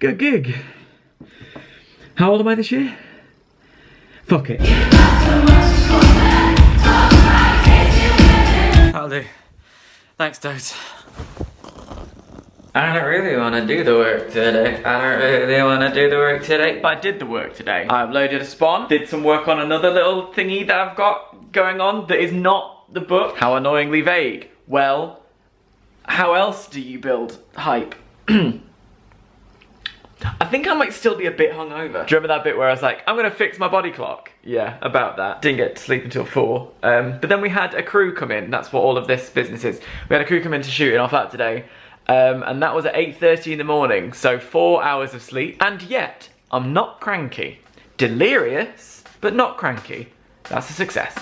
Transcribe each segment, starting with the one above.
Good gig. How old am I this year? Fuck it. That'll do. Thanks, Toads. I don't really want to do the work today. But I did the work today. I uploaded a spawn, did some work on another little thingy that I've got going on that is not the book. How annoyingly vague. Well, how else do you build hype? I think I might still be a bit hungover. Do you remember that bit where I was like, I'm gonna fix my body clock? Yeah, about that. Didn't get to sleep until 4. But then we had a crew come in. That's what all of this business is. We had a crew come in to shoot in our flat today. And that was at 8:30 in the morning. So 4 hours of sleep. And yet, I'm not cranky. Delirious, but not cranky. That's a success.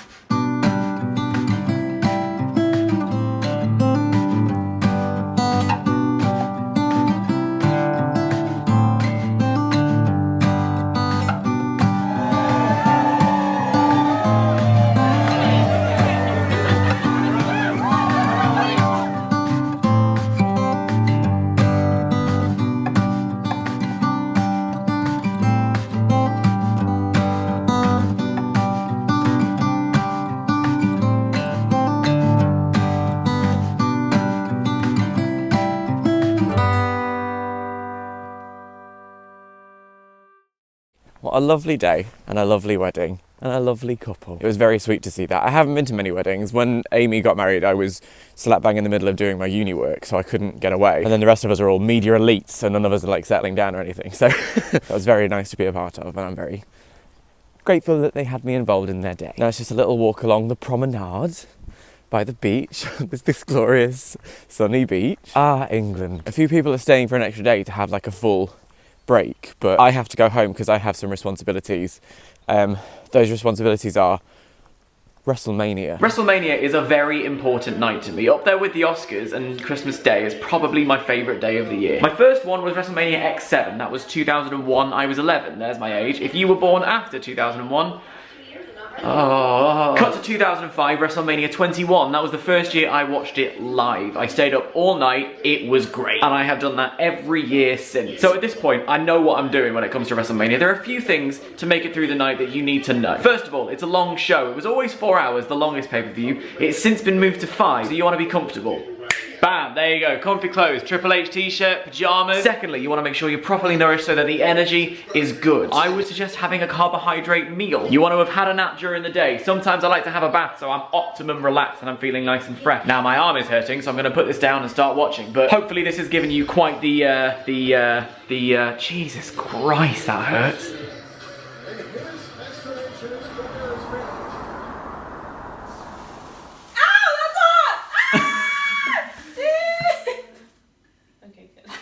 What a lovely day, and a lovely wedding, and a lovely couple. It was very sweet to see that. I haven't been to many weddings. When Amy got married, I was slap bang in the middle of doing my uni work, so I couldn't get away. And then the rest of us are all media elites, so none of us are like settling down or anything. So that was very nice to be a part of, and I'm very grateful that they had me involved in their day. Now it's just a little walk along the promenade by the beach. this glorious sunny beach. Ah, England. A few people are staying for an extra day to have like a full break, but I have to go home because I have some responsibilities. Those responsibilities are WrestleMania. WrestleMania is a very important night to me. Up there with the Oscars, and Christmas Day is probably my favourite day of the year. My first one was WrestleMania X7. That was 2001. I was 11. There's my age. If you were born after 2001, oh. Cut to 2005, WrestleMania 21. That was the first year I watched it live. I stayed up all night. It was great. And I have done that every year since. So at this point, I know what I'm doing when it comes to WrestleMania. There are a few things to make it through the night that you need to know. First of all, it's a long show. It was always 4 hours, the longest pay-per-view. It's since been moved to 5, so you want to be comfortable. Bam, there you go, comfy clothes, Triple H t-shirt, pajamas. Secondly, you want to make sure you're properly nourished so that the energy is good. I would suggest having a carbohydrate meal. You want to have had a nap during the day. Sometimes I like to have a bath so I'm optimum relaxed and I'm feeling nice and fresh. Now my arm is hurting, so I'm going to put this down and start watching. But hopefully this has given you quite the Jesus Christ, that hurts.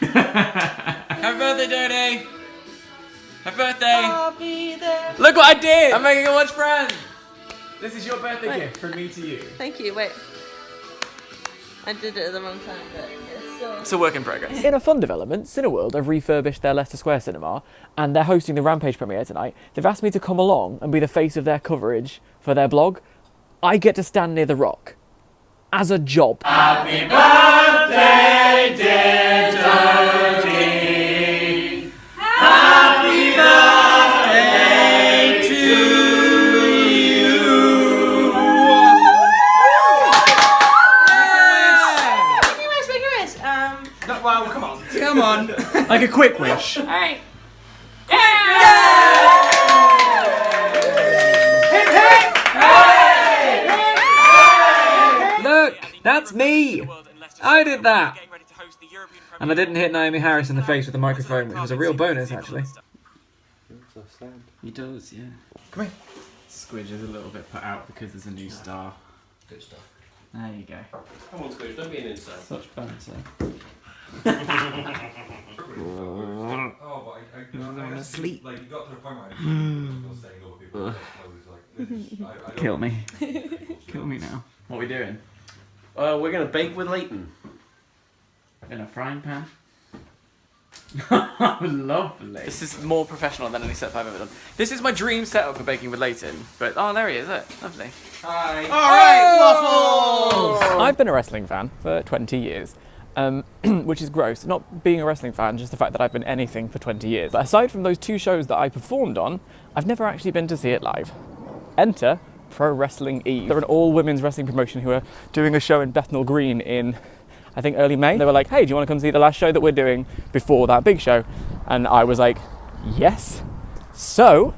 Happy birthday, Dodie! Happy birthday! I'll be there. Look what I did! I'm making a lunch friend! This is your birthday gift from me to you. Thank you, wait. I did it at the wrong time, but it's a work in progress. In a fun development, Cineworld have refurbished their Leicester Square cinema and they're hosting the Rampage premiere tonight. They've asked me to come along and be the face of their coverage for their blog. I get to stand near The Rock. As a job. Happy birthday, dear Dodie. Happy birthday to you. Make a wish. Well, come on. Come on. Like a quick wish. All right. Look, that's me. I did that. And I didn't hit Naomi Harris in the face with the microphone, which was a real bonus, actually. He does, yeah. Come here. Squidge is a little bit put out because there's a new star. Good stuff. There you go. Come on, Squidge, don't be an insane. Such banter. Oh, but I sleep. Like, you got to the point where I was saying over people. I was like, Kill me. Kill me now. What are we doing? we're going to bake with Layton. In a frying pan? Lovely. This is more professional than any setup I've ever done. This is my dream setup for baking with Layton. But, oh, there he is, look. Lovely. Hi. Alright, waffles! I've been a wrestling fan for 20 years. which is gross. Not being a wrestling fan, just the fact that I've been anything for 20 years. But aside from those 2 shows that I performed on, I've never actually been to see it live. Enter Pro Wrestling Eve. They're an all-women's wrestling promotion who are doing a show in Bethnal Green in, I think, early May. They were like, hey, do you want to come see the last show that we're doing before that big show? And I was like, yes. So...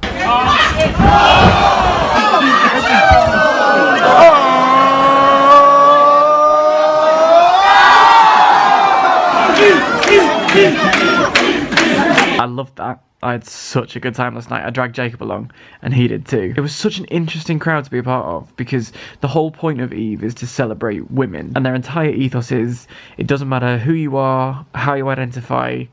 I loved that. I had such a good time last night. I dragged Jacob along and he did too. It was such an interesting crowd to be a part of because the whole point of Eve is to celebrate women, and their entire ethos is it doesn't matter who you are, how you identify,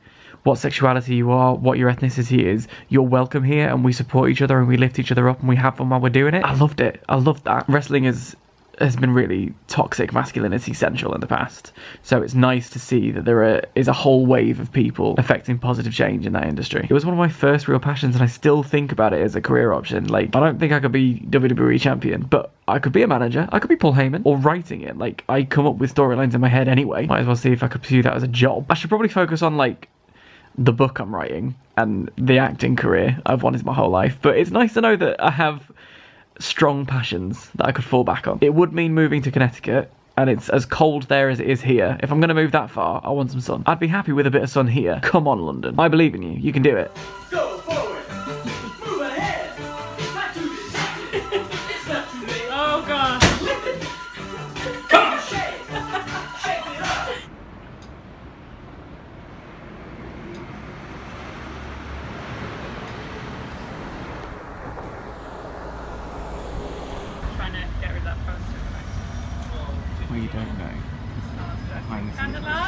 what sexuality you are, what your ethnicity is, you're welcome here and we support each other and we lift each other up and we have fun while we're doing it. I loved it. I loved that. Wrestling has been really toxic masculinity central in the past, so it's nice to see that there is a whole wave of people affecting positive change in that industry. It was one of my first real passions and I still think about it as a career option. Like, I don't think I could be WWE champion, but I could be a manager, I could be Paul Heyman, or writing it. Like, I come up with storylines in my head anyway. Might as well see if I could pursue that as a job. I should probably focus on like the book I'm writing and the acting career I've wanted my whole life, but it's nice to know that I have strong passions that I could fall back on. It would mean moving to Connecticut, and it's as cold there as it is here. If I'm going to move that far, I want some sun. I'd be happy with a bit of sun here. Come on, London. I believe in you. You can do it. Go forward. Move ahead. Not too distracted. It's not too late. Oh god. Come on, shake it up. Trying to get rid of that poster. Well, you don't know. Behind the scenes, Candela?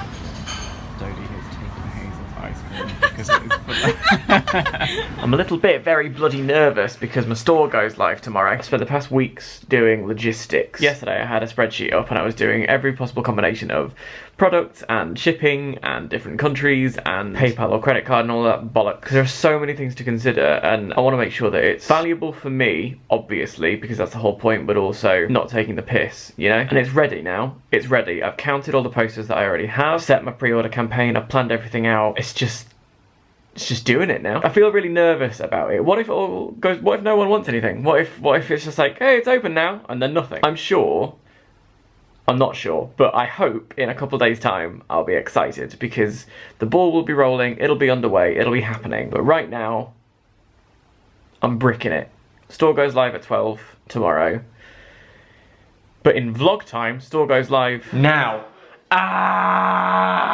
Dodie has taken Hazel's ice cream because it is full. I'm a little bit very bloody nervous because my store goes live tomorrow. I spent the past weeks doing logistics. Yesterday I had a spreadsheet up and I was doing every possible combination of products and shipping and different countries and PayPal or credit card and all that bollocks. Because there are so many things to consider and I want to make sure that it's valuable for me, obviously, because that's the whole point, but also not taking the piss, you know? And it's ready now. It's ready. I've counted all the posters that I already have, set my pre-order campaign, I've planned everything out. It's just doing it now. I feel really nervous about it. What if it all goes, what if no one wants anything? What if it's just like, hey, it's open now, and then nothing? I'm not sure, but I hope in a couple of days' time I'll be excited because the ball will be rolling, it'll be underway, it'll be happening. But right now, I'm bricking it. Store goes live at 12 tomorrow. But in vlog time, store goes live now.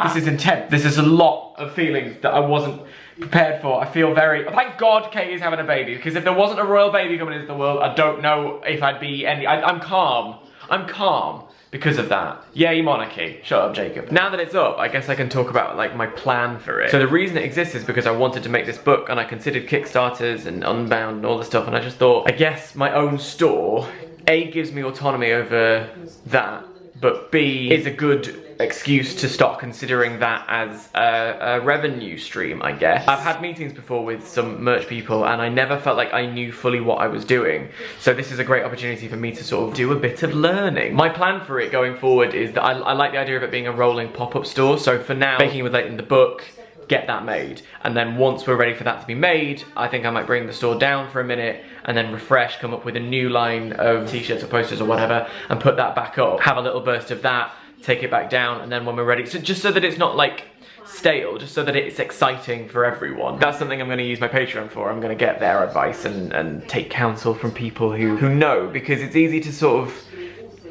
This is intense. This is a lot of feelings that I wasn't prepared for. I feel very... Thank God Katie's having a baby, because if there wasn't a royal baby coming into the world, I don't know if I'd be any... I'm calm. I'm calm because of that. Yay, monarchy. Shut up, Jacob. Now that it's up, I guess I can talk about like my plan for it. So the reason it exists is because I wanted to make this book and I considered Kickstarters and Unbound and all the stuff, and I just thought, I guess my own store, A, gives me autonomy over that, but B, is a good excuse to start considering that as a revenue stream, I guess. I've had meetings before with some merch people and I never felt like I knew fully what I was doing. So this is a great opportunity for me to sort of do a bit of learning. My plan for it going forward is that I like the idea of it being a rolling pop-up store. So for now, Baking with Layton, the book, get that made. And then once we're ready for that to be made, I think I might bring the store down for a minute and then refresh, come up with a new line of t-shirts or posters or whatever and put that back up. Have a little burst of that, take it back down, and then when we're ready, so just so that it's not like stale, just so that it's exciting for everyone. That's something I'm going to use my Patreon for. I'm going to get their advice and take counsel from people who know, because it's easy to sort of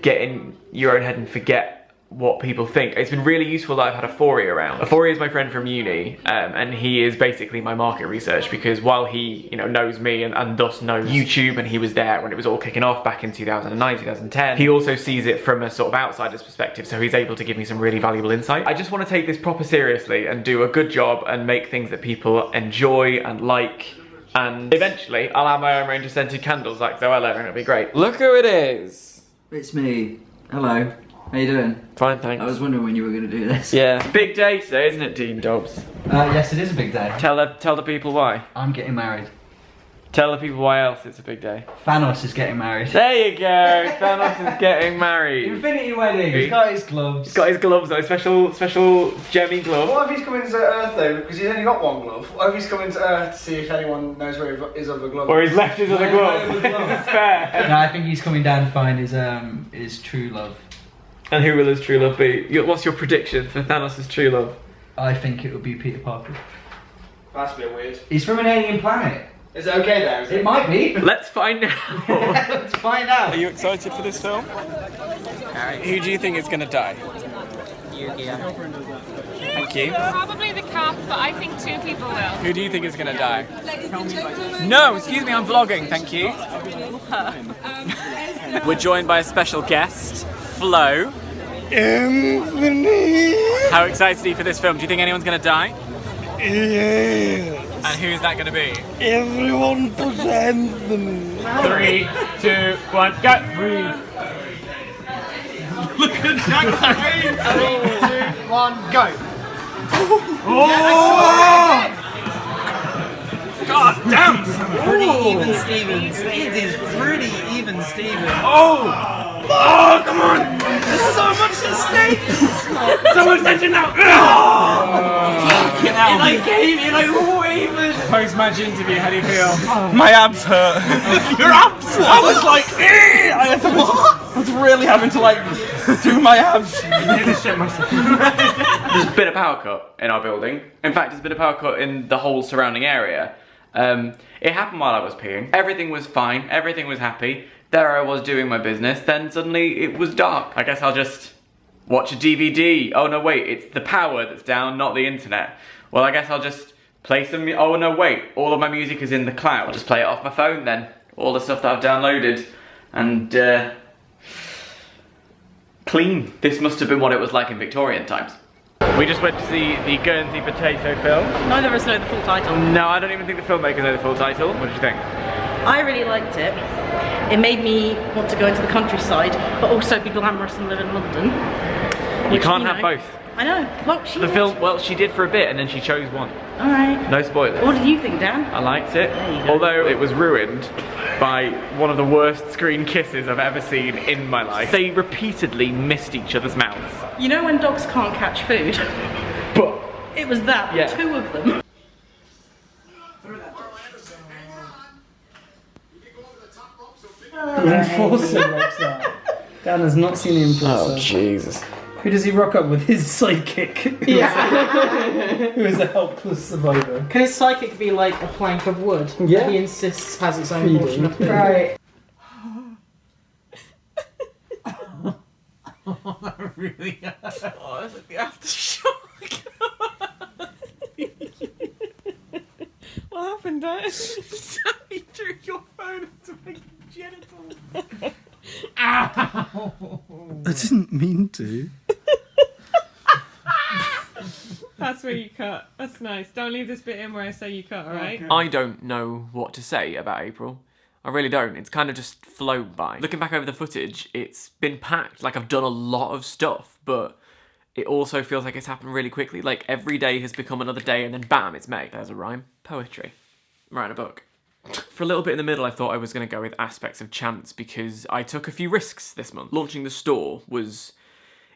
get in your own head and forget what people think. It's been really useful that I've had Afori around. Afori is my friend from uni, and he is basically my market research, because while he, you know, knows me and thus knows YouTube, and he was there when it was all kicking off back in 2009, 2010, he also sees it from a sort of outsider's perspective, so he's able to give me some really valuable insight. I just want to take this proper seriously and do a good job and make things that people enjoy and like, and eventually I'll have my own range of scented candles like Zoella and it'll be great. Look who it is! It's me. Hello. How you doing? Fine, thanks. I was wondering when you were going to do this. Yeah. Big day today, isn't it, Dean Dobbs? Yes, it is a big day. Tell the people why. I'm getting married. Tell the people why else it's a big day. Thanos is getting married. There you go. Thanos is getting married. Infinity wedding. He's got his gloves. He's got his gloves though, special gemmy glove. What if he's coming to Earth though? Because he's only got one glove. What if he's coming to Earth to see if anyone knows where his other glove is? Or he's left his other glove. It's a spare. No, I think he's coming down to find his true love. And who will his true love be? What's your prediction for Thanos' true love? I think it would be Peter Parker. That's a bit weird. He's from an alien planet. Is it okay there? Is It might be. Let's find out. Let's find out. Are you excited for this film? Who do you think is going to die? Thank you. Probably the cop, but I think 2 people will. Who do you think is going to die? No, excuse me, I'm vlogging, thank you. We're joined by a special guest, Flo. Anthony! How excited are you for this film? Do you think anyone's going to die? Yes! And who's that going to be? Everyone but Anthony! 3, 2, 1, go! Look at that! 3, 2, 1, go! God damn! Pretty even Stevens. It is pretty even Stevens. Oh, come on! There's so much at stake. So much tension now! Fucking hell. It like came, it like wavered. Post-match interview, how do you feel? My abs hurt. Your abs. I was like, I was really having to like do my abs. There's a bit of power cut in our building. In fact, there's a bit of power cut in the whole surrounding area. It happened while I was peeing. Everything was fine, everything was happy. There I was doing my business, then suddenly it was dark. I guess I'll just watch a DVD. Oh no, wait, it's the power that's down, not the internet. Well, I guess I'll just play some, oh no, wait, all of my music is in the cloud. I'll just play it off my phone then. All the stuff that I've downloaded. And, clean. This must have been what it was like in Victorian times. We just went to see the Guernsey Potato film. Neither of us know the full title. No, I don't even think the filmmakers know the full title. What did you think? I really liked it. It made me want to go into the countryside, but also be glamorous and live in London. You can't have both. I know. Well, she The film, well, she did for a bit and then she chose one. Alright. No spoilers. What did you think, Dan? I liked it, There you go. although it was ruined by one of the worst screen kisses I've ever seen in my life. They repeatedly missed each other's mouths. You know when dogs can't catch food? But It was that, Yeah. 2 of them. The Enforcer rocks out. Dan has not seen the Enforcer. Oh, Jesus. Who does he rock up with? His sidekick. Who is a helpless survivor. Can his psychic be like a plank of wood? Yeah. That he insists has its own portion of food. Right. Really? Oh, it's like the aftershock. What happened, Dan? Sammy threw your phone into my genitals. I didn't mean to. That's where you cut. That's nice. Don't leave this bit in where I say you cut, alright? I don't know what to say about April. I really don't. It's kind of just flown by. Looking back over the footage, it's been packed. Like, I've done a lot of stuff, but it also feels like it's happened really quickly. Like, every day has become another day, and then bam, it's May. There's a rhyme. Poetry. I'm writing a book. For a little bit in the middle, I thought I was going to go with aspects of chance because I took a few risks this month. Launching the store was...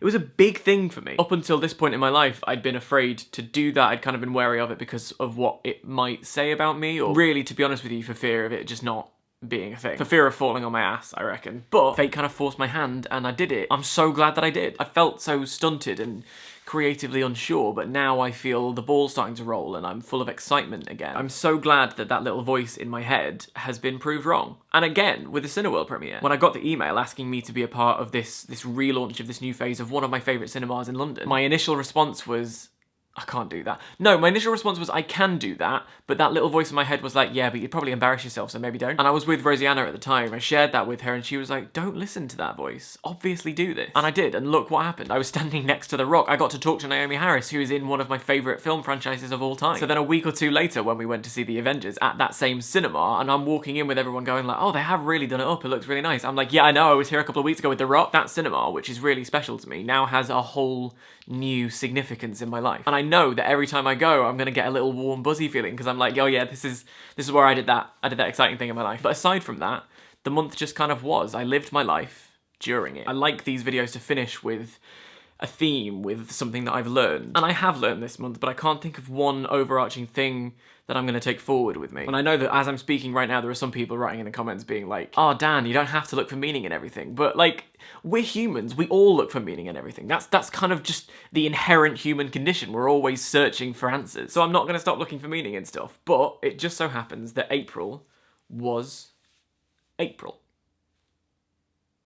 It was a big thing for me. Up until this point in my life, I'd been afraid to do that. I'd kind of been wary of it because of what it might say about me, or really, to be honest with you, for fear of it just not being a thing. For fear of falling on my ass, I reckon. But fate kind of forced my hand and I did it. I'm so glad that I did. I felt so stunted and creatively unsure, but now I feel the ball starting to roll and I'm full of excitement again. I'm so glad that that little voice in my head has been proved wrong. And again, with the Cineworld premiere, when I got the email asking me to be a part of this relaunch of this new phase of one of my favourite cinemas in London, my initial response was, I can't do that. No, my initial response was, I can do that, but that little voice in my head was like, yeah, but you'd probably embarrass yourself, so maybe don't. And I was with Rosianna at the time, I shared that with her, and she was like, don't listen to that voice. Obviously do this. And I did, and look what happened. I was standing next to The Rock. I got to talk to Naomi Harris, who is in one of my favourite film franchises of all time. So then a week or two later, when we went to see The Avengers at that same cinema, and I'm walking in with everyone going like, oh, they have really done it up, it looks really nice. I'm like, yeah, I know, I was here a couple of weeks ago with The Rock. That cinema, which is really special to me, now has a whole new significance in my life. And I know that every time I go, I'm gonna get a little warm, buzzy feeling because I'm like, oh yeah, this is where I did that exciting thing in my life. But aside from that, the month just kind of was. I lived my life during it. I like these videos to finish with a theme, with something that I've learned. And I have learned this month, but I can't think of one overarching thing that I'm going to take forward with me. And I know that as I'm speaking right now, there are some people writing in the comments being like, oh, Dan, you don't have to look for meaning in everything. But like, we're humans. We all look for meaning in everything. That's kind of just the inherent human condition. We're always searching for answers. So I'm not going to stop looking for meaning in stuff. But it just so happens that April was April.